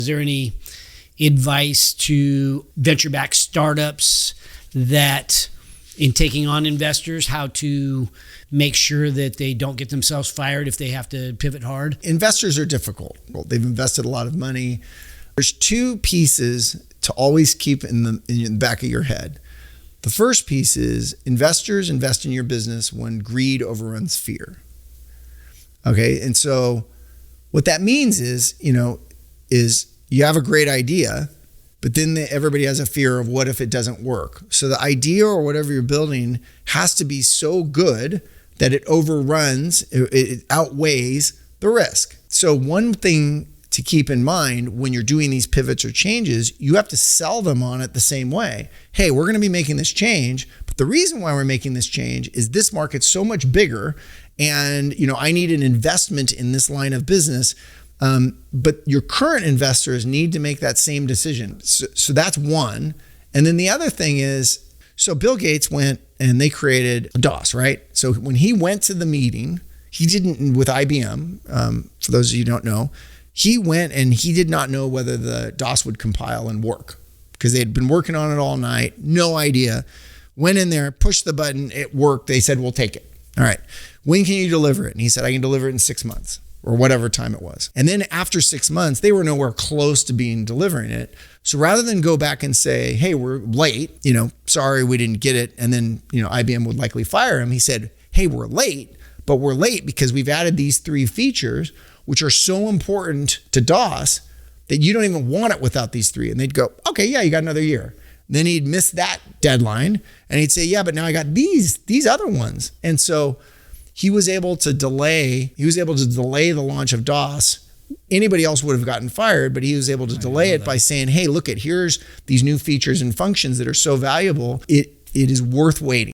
Is there any advice to venture-backed startups that in taking on investors, how to make sure that they don't get themselves fired if they have to pivot hard? Investors are difficult. They've invested a lot of money. There's two pieces to always keep in the back of your head. The first piece is investors invest in your business when greed overruns fear. Okay, and so what that means is you have a great idea, but then everybody has a fear of what if it doesn't work. So the idea or whatever you're building has to be so good that it overruns, it outweighs the risk. So one thing to keep in mind when you're doing these pivots or changes, you have to sell them on it the same way. Hey, we're going to be making this change, but the reason why we're making this change is this market's so much bigger, and I need an investment in this line of business. But your current investors need to make that same decision. So that's one. And then the other thing is, so Bill Gates went and they created DOS, right? So when he went to the meeting, he didn't, with IBM, for those of you who don't know, he went and he did not know whether the DOS would compile and work because they had been working on it all night. No idea. Went in there, pushed the button, it worked. They said, we'll take it. All right. When can you deliver it? And he said, I can deliver it in 6 months. Or whatever time it was. And then after 6 months, they were nowhere close to delivering it. So rather than go back and say, hey, we're late, sorry, we didn't get it. And then, IBM would likely fire him. He said, hey, we're late, but we're late because we've added these 3 features, which are so important to DOS that you don't even want it without these 3. And they'd go, okay, yeah, you got another year. And then he'd miss that deadline. And he'd say, yeah, but now I got these other ones. And so he was able to delay the launch of DOS. Anybody else would have gotten fired, but he was able to delay it by saying, hey, look, here's these new features and functions that are so valuable. It is worth waiting.